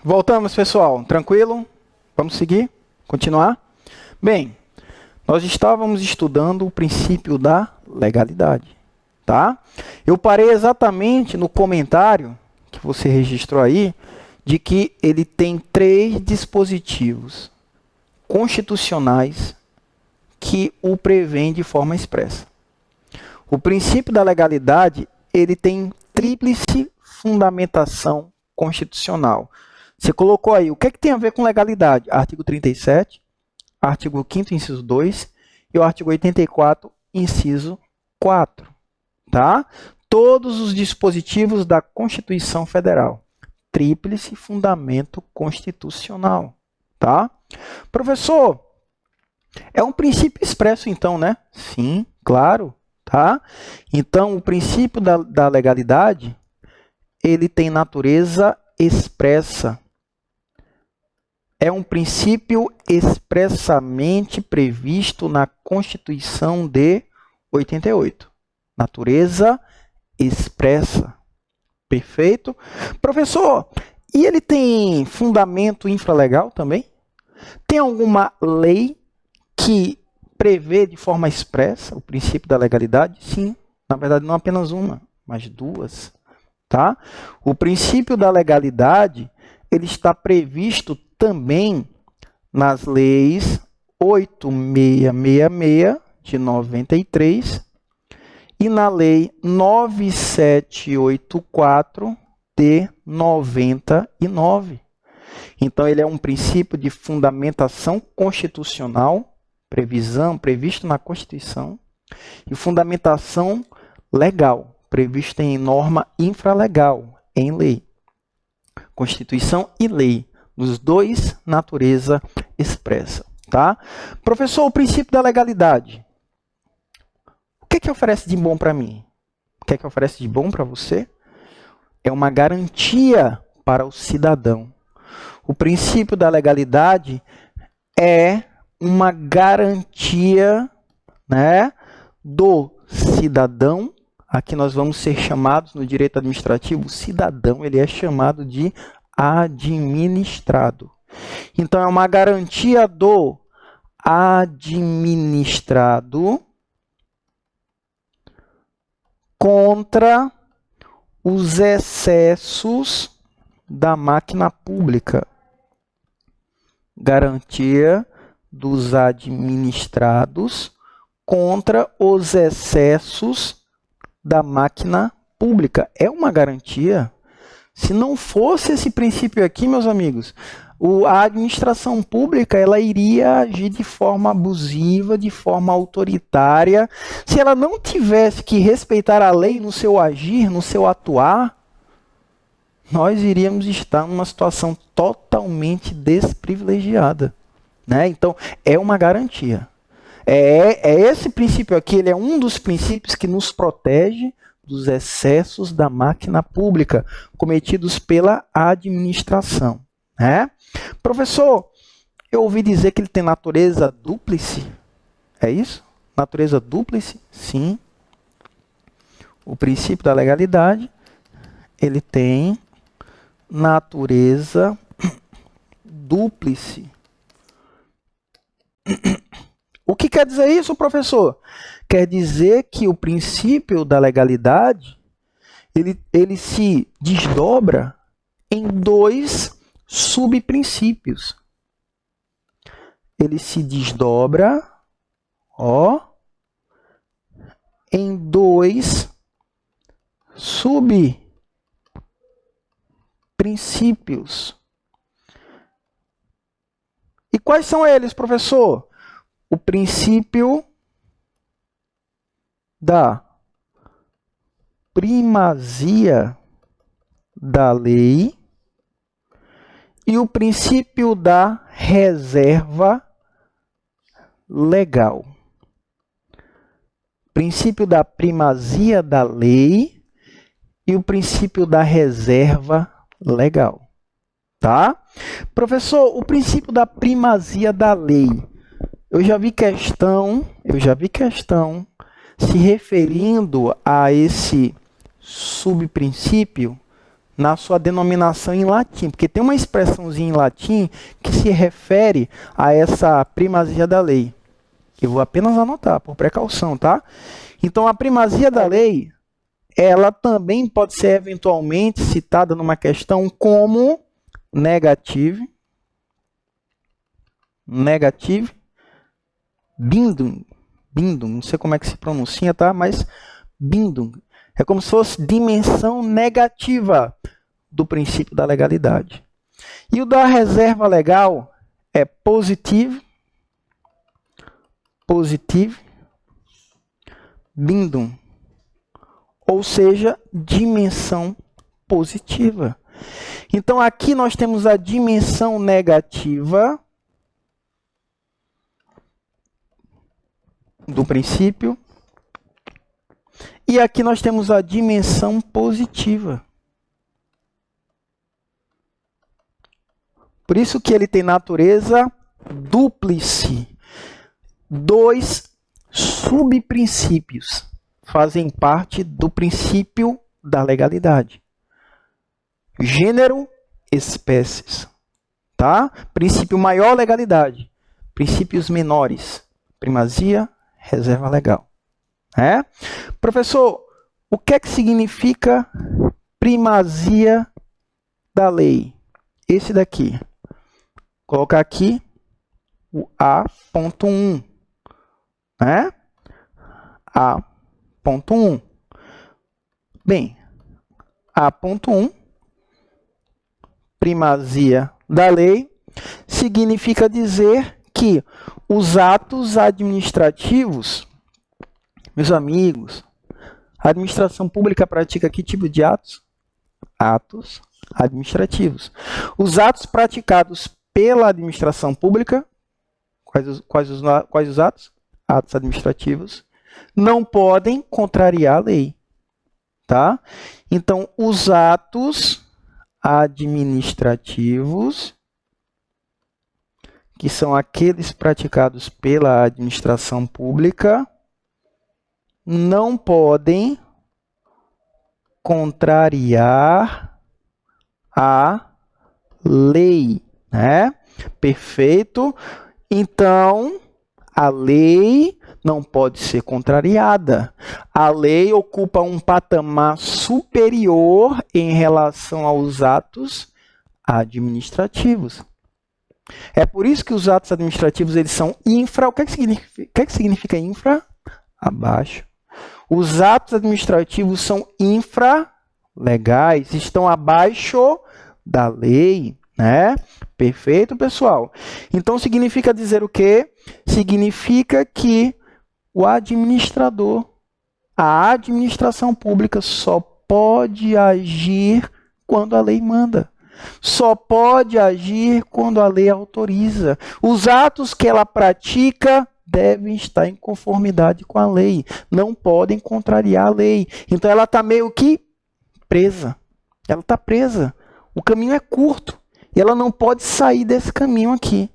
Voltamos, pessoal. Tranquilo? Vamos seguir? Continuar? Bem, nós estávamos estudando o princípio da legalidade, tá? Eu parei exatamente no comentário que você registrou aí, de que ele tem 3 dispositivos constitucionais que o prevêem de forma expressa. O princípio da legalidade, ele tem tríplice fundamentação constitucional. Você colocou aí, o que é que tem a ver com legalidade? Artigo 37, artigo 5º, inciso 2, e o artigo 84, inciso 4. Tá? Todos os dispositivos da Constituição Federal. Tríplice fundamento constitucional. Tá? Professor, é um princípio expresso então, né? Sim, claro. Tá? Então, o princípio da legalidade, ele tem natureza expressa. É um princípio expressamente previsto na Constituição de 88. Natureza expressa. Perfeito? Professor, e ele tem fundamento infralegal também? Tem alguma lei que prevê de forma expressa o princípio da legalidade? Sim. Na verdade, não apenas uma, mas 2. Tá? O princípio da legalidade, ele está previsto também nas leis 8666 de 93 e na lei 9784 de 99. Então, ele é um princípio de fundamentação constitucional, previsto na Constituição, e fundamentação legal, prevista em norma infralegal, em lei. Constituição e lei. Os dois, natureza expressa. Tá? Professor, o princípio da legalidade. O que é que oferece de bom para mim? O que é que oferece de bom para você? É uma garantia para o cidadão. O princípio da legalidade é uma garantia, né, do cidadão. Aqui nós vamos ser chamados no direito administrativo, o cidadão, ele é chamado de administrado. Então, é uma garantia do administrado contra os excessos da máquina pública. Garantia dos administrados contra os excessos da máquina pública. É uma garantia. Se não fosse esse princípio aqui, meus amigos, a administração pública ela iria agir de forma abusiva, de forma autoritária. Se ela não tivesse que respeitar a lei no seu agir, no seu atuar, nós iríamos estar numa situação totalmente desprivilegiada. Né? Então, é uma garantia. Esse princípio aqui, ele é um dos princípios que nos protege dos excessos da máquina pública cometidos pela administração. Né? Professor, eu ouvi dizer que ele tem natureza dúplice. É isso? Natureza dúplice? Sim. O princípio da legalidade, ele tem natureza dúplice. O que quer dizer isso, professor? Quer dizer que o princípio da legalidade, ele se desdobra em 2 subprincípios. Ele se desdobra, em 2 subprincípios. E quais são eles, professor? O princípio da primazia da lei e o princípio da reserva legal. Princípio da primazia da lei e o princípio da reserva legal. Tá? Professor, o princípio da primazia da lei. Eu já vi questão se referindo a esse subprincípio, na sua denominação em latim, porque tem uma expressãozinha em latim que se refere a essa primazia da lei. Eu vou apenas anotar, por precaução, tá? Então, a primazia da lei, ela também pode ser eventualmente citada numa questão como negative Bindung, não sei como é que se pronuncia, tá? Mas Bindung é como se fosse dimensão negativa do princípio da legalidade. E o da reserva legal é positive Bindung, ou seja, dimensão positiva. Então, aqui nós temos a dimensão negativa do princípio. E aqui nós temos a dimensão positiva. Por isso que ele tem natureza dúplice. Dois subprincípios fazem parte do princípio da legalidade. Gênero, espécies. Tá? Princípio maior, legalidade. Princípios menores, primazia, reserva legal. Professor, o que é que significa primazia da lei? Esse daqui. Vou colocar aqui o A.1. A.1. Bem, A.1, primazia da lei, significa dizer que os atos administrativos, meus amigos, a administração pública pratica que tipo de atos? Atos administrativos. Os atos praticados pela administração pública, quais os atos? Atos administrativos, não podem contrariar a lei. Tá? Então, os atos administrativos, que são aqueles praticados pela administração pública, não podem contrariar a lei. Perfeito? Então, a lei não pode ser contrariada. A lei ocupa um patamar superior em relação aos atos administrativos. É por isso que os atos administrativos eles são infra. O que é que significa infra? Abaixo. Os atos administrativos são infralegais, estão abaixo da lei. Perfeito, pessoal? Então, significa dizer o quê? Significa que o administrador, a administração pública só pode agir quando a lei manda. Só pode agir quando a lei autoriza. Os atos que ela pratica devem estar em conformidade com a lei. Não podem contrariar a lei. Então, ela está meio que presa. Ela está presa. O caminho é curto. E ela não pode sair desse caminho aqui,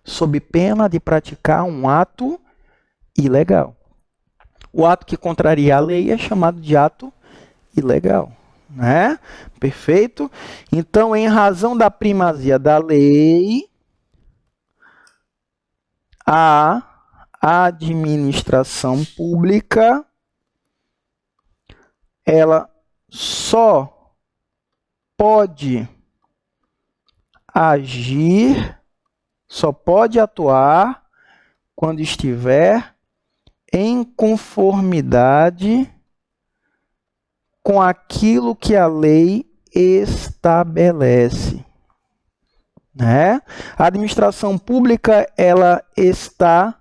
sob pena de praticar um ato ilegal. O ato que contraria a lei é chamado de ato ilegal. Perfeito? Então, em razão da primazia da lei, a administração pública, ela só pode agir, só pode atuar quando estiver em conformidade com aquilo que a lei estabelece. A administração pública ela está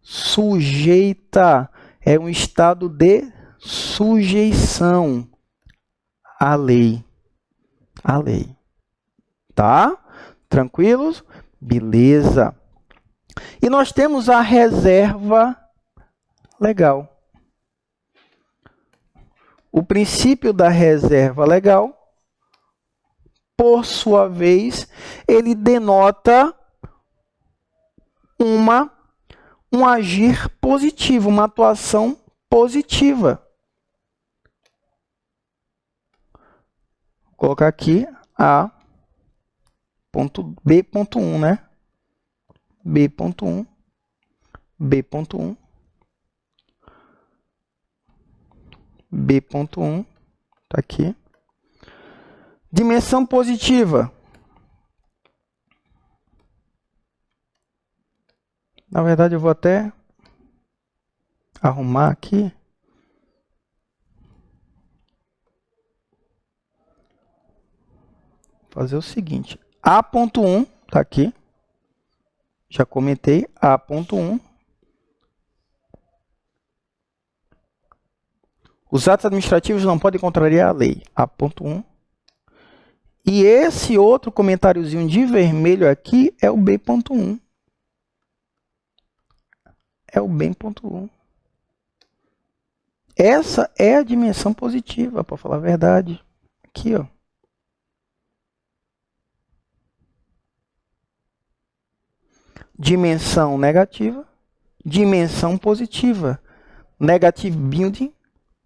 sujeita, é um estado de sujeição à lei. À lei. Tá? Tranquilos? Beleza. E nós temos a reserva legal. O princípio da reserva legal, por sua vez, ele denota um agir positivo, uma atuação positiva. colocar aqui A.B.1, né? B.1, B.1, B.1, tá aqui. Dimensão positiva. Na verdade, eu vou até arrumar aqui. Fazer o seguinte. A.1, tá aqui. Já comentei. A.1. Os atos administrativos não podem contrariar a lei. A.1. E esse outro comentáriozinho de vermelho aqui é o B.1. É o B.1. Essa é a dimensão positiva, para falar a verdade. Aqui, ó. Dimensão negativa, dimensão positiva. Negative building,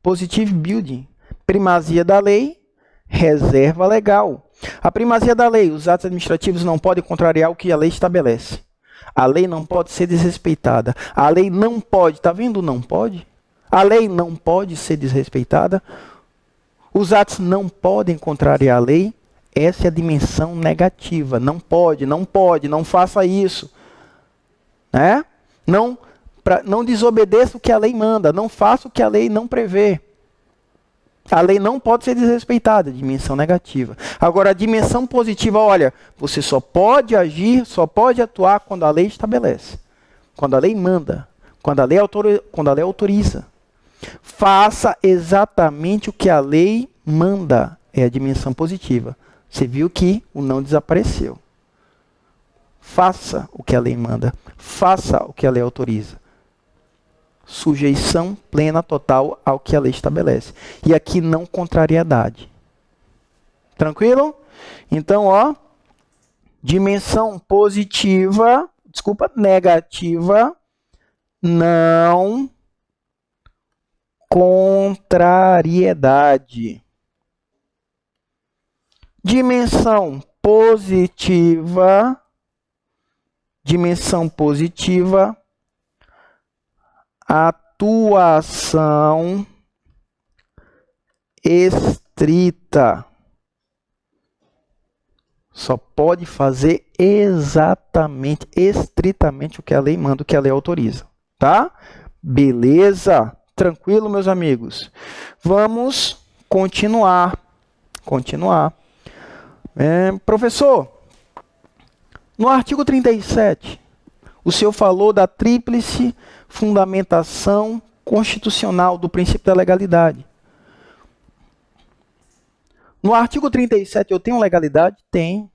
positive building. Primazia da lei, reserva legal. A primazia da lei, os atos administrativos não podem contrariar o que a lei estabelece. A lei não pode ser desrespeitada. A lei não pode, tá vendo? Não pode. A lei não pode ser desrespeitada. Os atos não podem contrariar a lei. Essa é a dimensão negativa. Não pode, não pode, não faça isso. Né? Não desobedeça o que a lei manda. Não faça o que a lei não prevê. A lei não pode ser desrespeitada, dimensão negativa. Agora, a dimensão positiva, olha, você só pode agir, só pode atuar quando a lei estabelece. Quando a lei manda. Quando a lei autoriza. Faça exatamente o que a lei manda. É a dimensão positiva. Você viu que o não desapareceu. Faça o que a lei manda. Faça o que a lei autoriza. Sujeição plena, total ao que a lei estabelece. E aqui não contrariedade. Tranquilo? Então, ó, dimensão positiva, desculpa, negativa, não contrariedade. Dimensão positiva, atuação estrita. Só pode fazer exatamente, estritamente o que a lei manda, o que a lei autoriza. Tá? Beleza? Tranquilo, meus amigos? Vamos continuar. Professor, no artigo 37, o senhor falou da tríplice fundamentação constitucional do princípio da legalidade. No artigo 37, eu tenho legalidade? Tenho.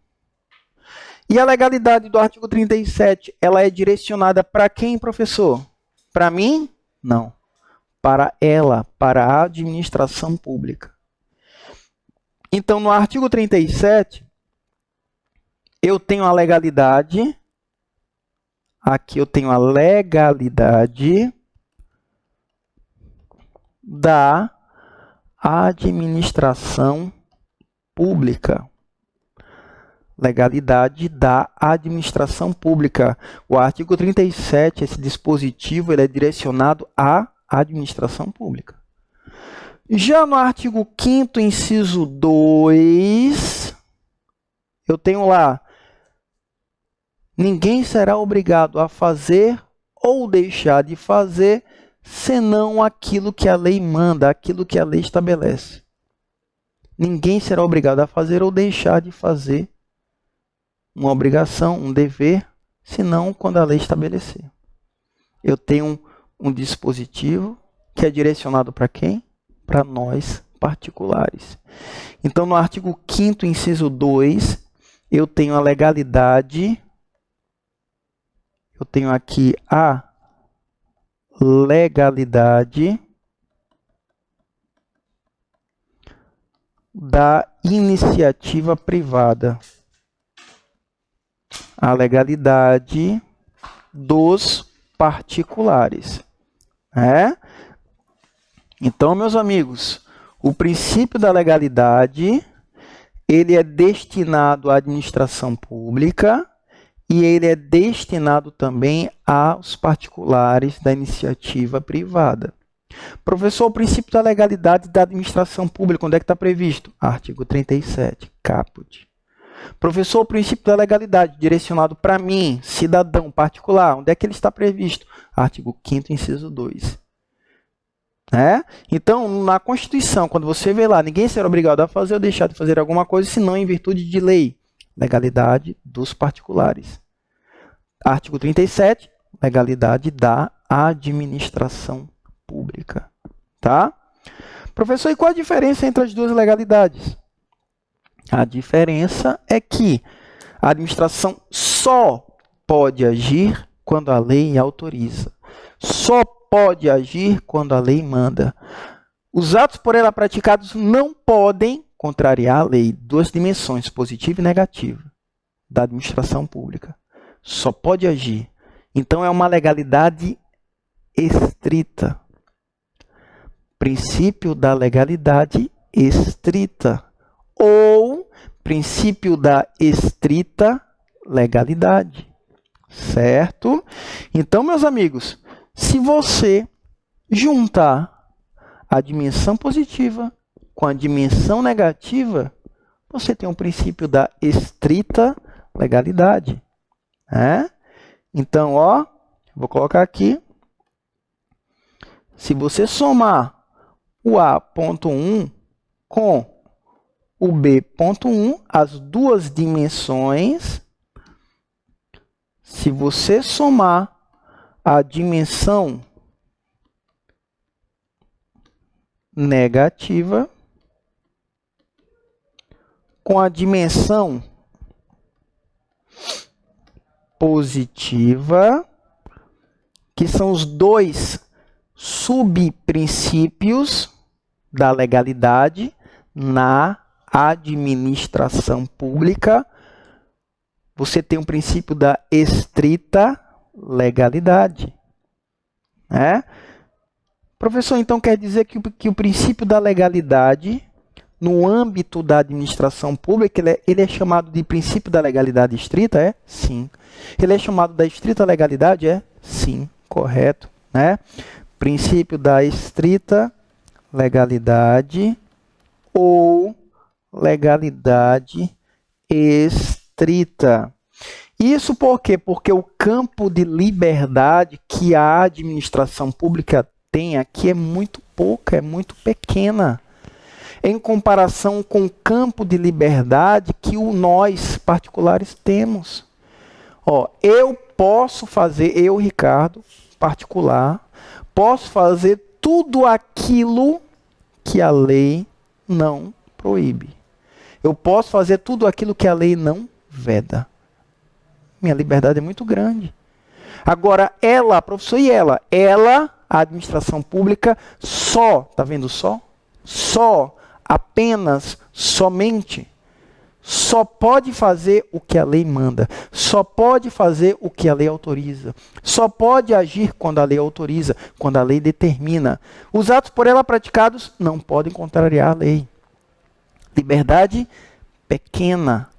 E a legalidade do artigo 37, ela é direcionada para quem, professor? Para mim? Não. Para ela, para a administração pública. Então, no artigo 37, eu tenho a legalidade. Aqui eu tenho a legalidade da administração pública. Legalidade da administração pública. O artigo 37, esse dispositivo, ele é direcionado à administração pública. Já no artigo 5º, inciso 2, eu tenho lá: ninguém será obrigado a fazer ou deixar de fazer, senão aquilo que a lei manda, aquilo que a lei estabelece. Ninguém será obrigado a fazer ou deixar de fazer uma obrigação, um dever, senão quando a lei estabelecer. Eu tenho um dispositivo que é direcionado para quem? Para nós particulares. Então, no artigo 5º, inciso 2, eu tenho a legalidade. Eu tenho aqui a legalidade da iniciativa privada. A legalidade dos particulares. Então, meus amigos, o princípio da legalidade ele é destinado à administração pública e ele é destinado também aos particulares da iniciativa privada. Professor, o princípio da legalidade da administração pública, onde é que está previsto? Artigo 37, caput. Professor, o princípio da legalidade direcionado para mim, cidadão particular, onde é que ele está previsto? Artigo 5º, inciso 2. Então, na Constituição, quando você vê lá, ninguém será obrigado a fazer ou deixar de fazer alguma coisa, senão em virtude de lei. Legalidade dos particulares. Artigo 37, legalidade da administração pública. Tá? Professor, e qual a diferença entre as duas legalidades? A diferença é que a administração só pode agir quando a lei autoriza. Só pode agir quando a lei manda. Os atos por ela praticados não podem contrariar a lei. Duas dimensões, positiva e negativa, da administração pública. Só pode agir. Então, é uma legalidade estrita. Princípio da legalidade estrita. Ou princípio da estrita legalidade. Certo? Então, meus amigos, se você juntar a dimensão positiva com a dimensão negativa, você tem um princípio da estrita legalidade. Então, vou colocar aqui. Se você somar o A.1 com o B.1, as duas dimensões, se você somar a dimensão negativa com a dimensão positiva, que são os dois subprincípios da legalidade na administração pública, você tem um princípio da estrita legalidade. Professor, então quer dizer que o princípio da legalidade, no âmbito da administração pública, ele é chamado de princípio da legalidade estrita? Sim. Ele é chamado da estrita legalidade? Sim, correto. Princípio da estrita legalidade ou legalidade estrita. Isso por quê? Porque o campo de liberdade que a administração pública tem aqui é muito pouca, é muito pequena, em comparação com o campo de liberdade que nós, particulares, temos. Eu posso fazer, Ricardo, particular, posso fazer tudo aquilo que a lei não proíbe. Eu posso fazer tudo aquilo que a lei não veda. Minha liberdade é muito grande. Agora, professor, e ela, a administração pública, tá vendo só? Apenas, somente, só pode fazer o que a lei manda, só pode fazer o que a lei autoriza, só pode agir quando a lei autoriza, quando a lei determina. Os atos por ela praticados não podem contrariar a lei. Liberdade pequena,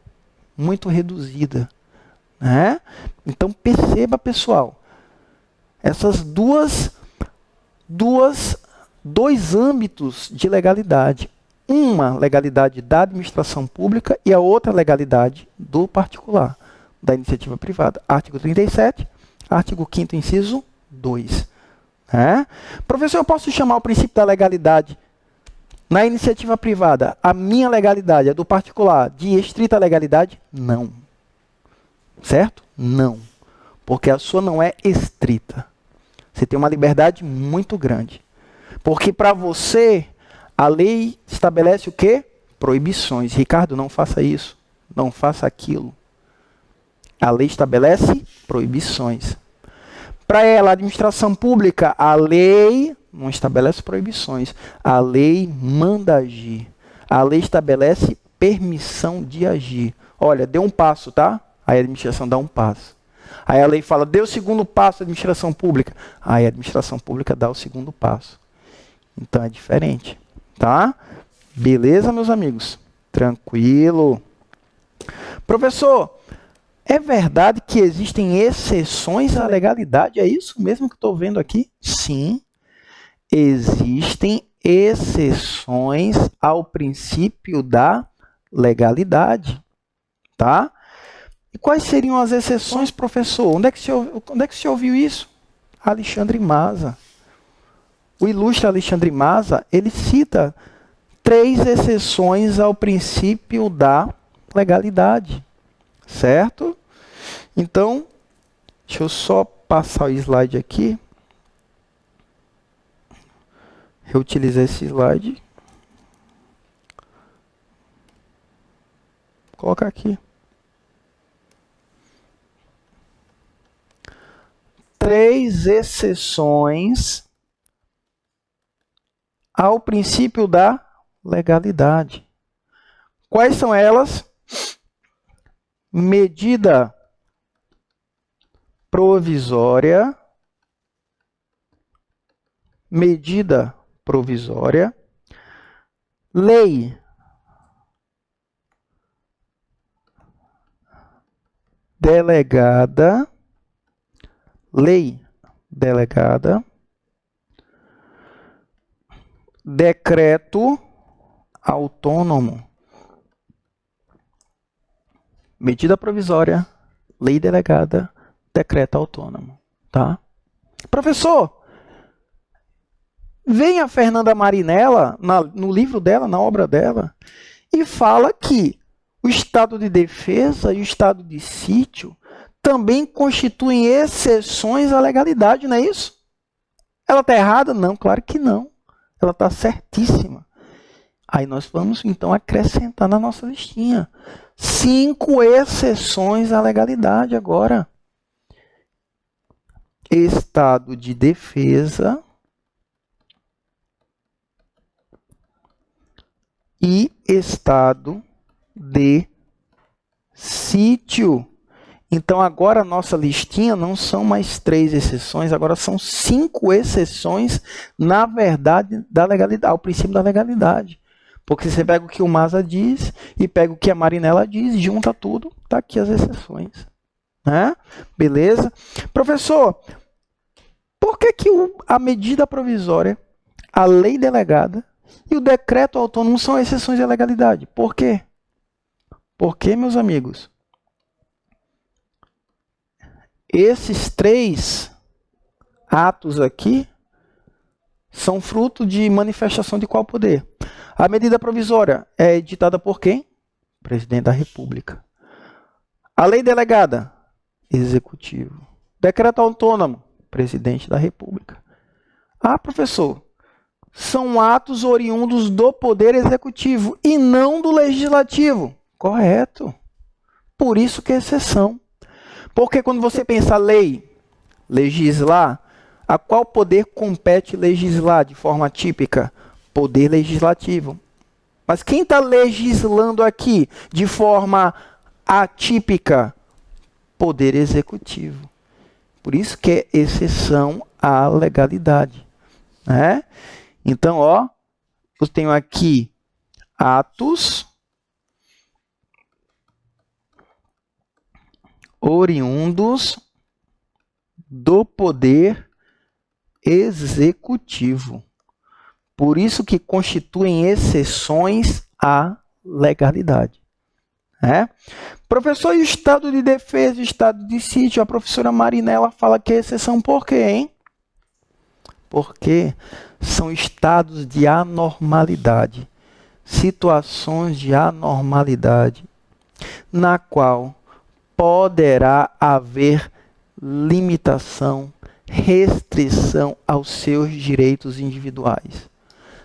muito reduzida. Então, perceba, pessoal, essas dois âmbitos de legalidade. Uma legalidade da administração pública e a outra legalidade do particular, da iniciativa privada. Artigo 37, artigo 5º, inciso 2. Professor, eu posso chamar o princípio da legalidade na iniciativa privada, a minha legalidade, a do particular, de estrita legalidade? Não. Certo? Não. Porque a sua não é estrita. Você tem uma liberdade muito grande. Porque para você, a lei estabelece o quê? Proibições. Ricardo, não faça isso. Não faça aquilo. A lei estabelece proibições. Para ela, a administração pública, a lei não estabelece proibições. A lei manda agir. A lei estabelece permissão de agir. Olha, dê um passo, tá? Aí a administração dá um passo. Aí a lei fala, dê o segundo passo à administração pública. Aí a administração pública dá o segundo passo. Então é diferente. Tá? Beleza, meus amigos? Tranquilo. Professor, é verdade que existem exceções à legalidade? É isso mesmo que estou vendo aqui? Sim, existem exceções ao princípio da legalidade, tá? E quais seriam as exceções, professor? Onde é que você ouviu isso? Alexandre Maza. O ilustre Alexandre Maza, ele cita 3 exceções ao princípio da legalidade, certo? Então, deixa eu só passar o slide aqui. Reutilizar esse slide. Vou colocar aqui. 3 exceções ao princípio da legalidade. Quais são elas? Medida provisória, lei delegada, decreto autônomo. Medida provisória, lei delegada, decreto autônomo, tá? Professor, vem a Fernanda Marinella, no livro dela, na obra dela, e fala que o estado de defesa e o estado de sítio também constituem exceções à legalidade, não é isso? Ela está errada? Não, claro que não. Ela está certíssima. Aí nós vamos, então, acrescentar na nossa listinha 5 exceções à legalidade agora. Estado de defesa e estado de sítio. Então, agora a nossa listinha não são mais 3 exceções, agora são 5 exceções, na verdade, da legalidade, ao princípio da legalidade. Porque você pega o que o Maza diz e pega o que a Marinella diz, junta tudo, está aqui as exceções. Né? Beleza? Professor, por que a medida provisória, a lei delegada e o decreto autônomo são exceções à legalidade? Por quê? Porque, meus amigos, esses 3 atos aqui são fruto de manifestação de qual poder? A medida provisória é editada por quem? Presidente da República. A lei delegada? Executivo. Decreto autônomo? Presidente da República. Ah, professor, são atos oriundos do Poder Executivo e não do Legislativo. Correto. Por isso que é exceção. Porque quando você pensa lei, legislar, a qual poder compete legislar de forma típica? Poder legislativo. Mas quem está legislando aqui de forma atípica? Poder executivo. Por isso que é exceção à legalidade. Né? Então, ó, eu tenho aqui atos oriundos do poder executivo. Por isso que constituem exceções à legalidade. Professor, e o estado de defesa e o estado de sítio? A professora Marinella fala que é exceção por quê, hein? Porque são estados de anormalidade, situações de anormalidade, na qual poderá haver limitação, restrição aos seus direitos individuais.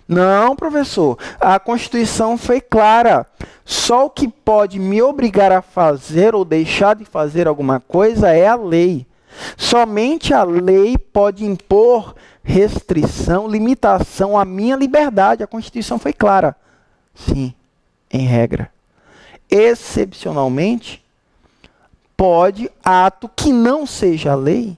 Não, professor, a Constituição foi clara. Só o que pode me obrigar a fazer ou deixar de fazer alguma coisa é a lei. Somente a lei pode impor restrição, limitação à minha liberdade. A Constituição foi clara. Sim, em regra. Excepcionalmente, pode ato que não seja lei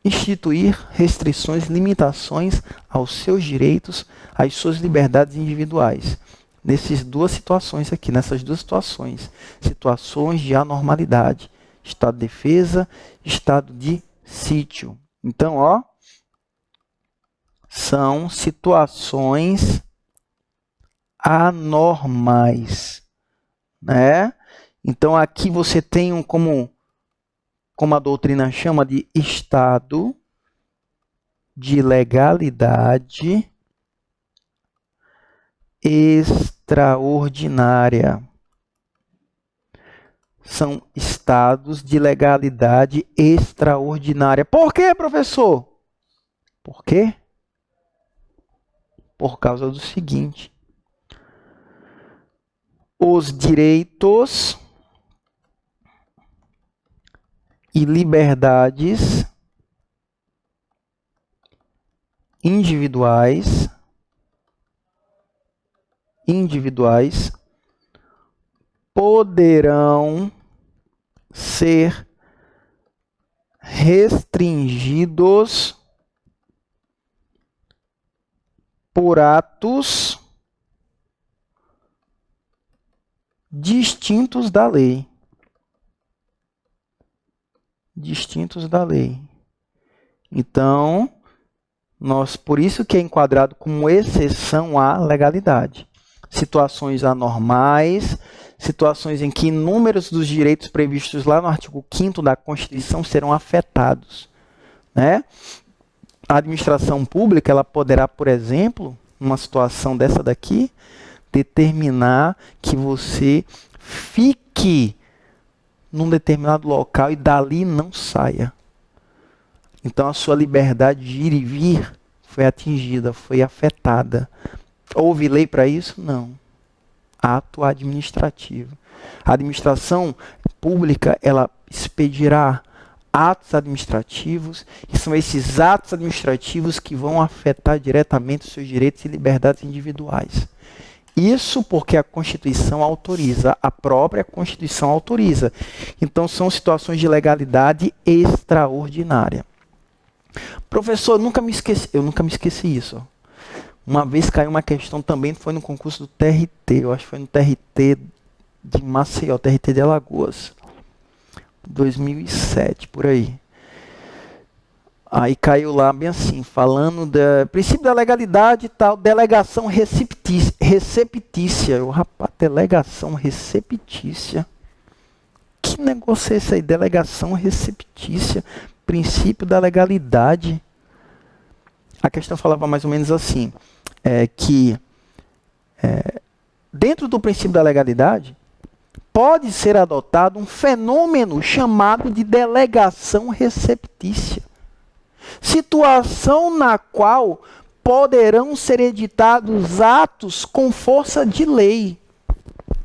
instituir restrições, limitações aos seus direitos, às suas liberdades individuais. nessas duas situações aqui, nessas duas situações. Situações de anormalidade. Estado de defesa, estado de sítio. Então, ó, são situações anormais, né? Então, aqui você tem como a doutrina chama de estado de legalidade extraordinária. São estados de legalidade extraordinária. Por quê, professor? Por quê? Por causa do seguinte: os direitos e liberdades individuais poderão ser restringidos por atos distintos da lei. Distintos da lei. Então, por isso que é enquadrado como exceção à legalidade. Situações anormais, situações em que inúmeros dos direitos previstos lá no artigo 5º da Constituição serão afetados, né? A administração pública, ela poderá, por exemplo, numa situação dessa daqui, determinar que você fique num determinado local e dali não saia. Então a sua liberdade de ir e vir foi atingida, foi afetada. Houve lei para isso? Não. Ato administrativo. A administração pública, ela expedirá atos administrativos, e são esses atos administrativos que vão afetar diretamente os seus direitos e liberdades individuais. Isso porque a Constituição autoriza, a própria Constituição autoriza. Então são situações de legalidade extraordinária. Professor, eu nunca me esqueci isso. Uma vez caiu uma questão também, foi no concurso do TRT, eu acho que foi no TRT de Maceió, TRT de Alagoas, 2007, por aí. Aí caiu lá bem assim, falando do princípio da legalidade e tal, delegação receptícia. Rapaz, delegação receptícia. Que negócio é esse aí? Delegação receptícia. Princípio da legalidade. A questão falava mais ou menos assim, que dentro do princípio da legalidade, pode ser adotado um fenômeno chamado de delegação receptícia. Situação na qual poderão ser editados atos com força de lei.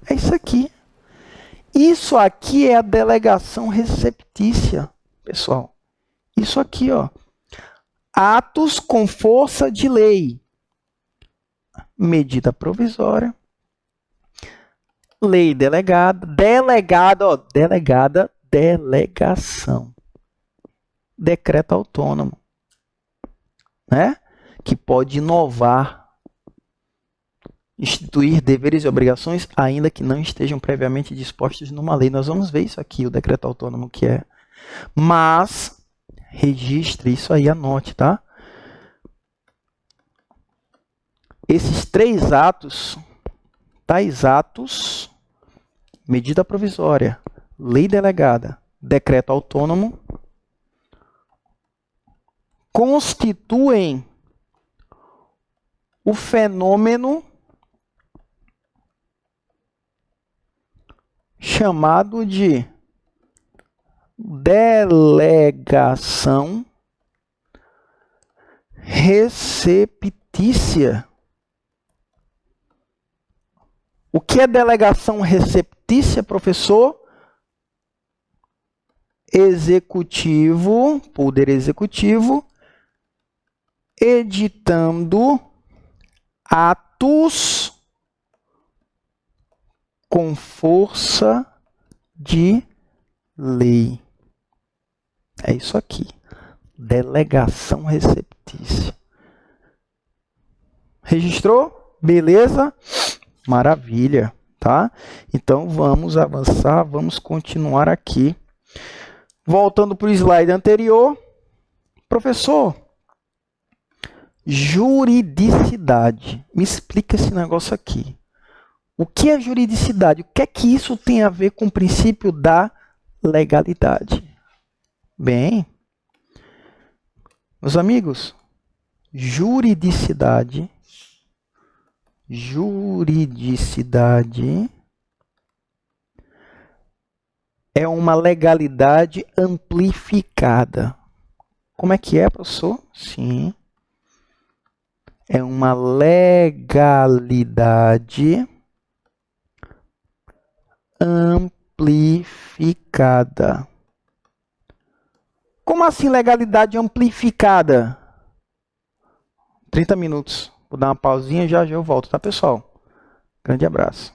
É isso aqui. Isso aqui é a delegação receptícia, pessoal. Isso aqui, ó. Atos com força de lei. Medida provisória. Lei delegada. Delegação. Decreto autônomo, né? Que pode inovar, instituir deveres e obrigações, ainda que não estejam previamente dispostos numa lei. Nós vamos ver isso aqui, o decreto autônomo que é. Mas, registre isso aí, anote, tá? Esses três atos, tais atos, medida provisória, lei delegada, decreto autônomo, constituem o fenômeno chamado de delegação receptícia. O que é delegação receptícia, professor? Executivo, poder executivo, editando atos com força de lei. É isso aqui. Delegação receptícia. Registrou? Beleza? Maravilha, tá? Então vamos avançar, vamos continuar aqui. Voltando para o slide anterior, professor, juridicidade. Me explica esse negócio aqui. O que é juridicidade? O que é que isso tem a ver com o princípio da legalidade? Bem, meus amigos, juridicidade é uma legalidade amplificada. Como é que é, professor? Sim. É uma legalidade amplificada. Como assim legalidade amplificada? 30 minutos. Vou dar uma pausinha e já eu volto, tá, pessoal? Grande abraço.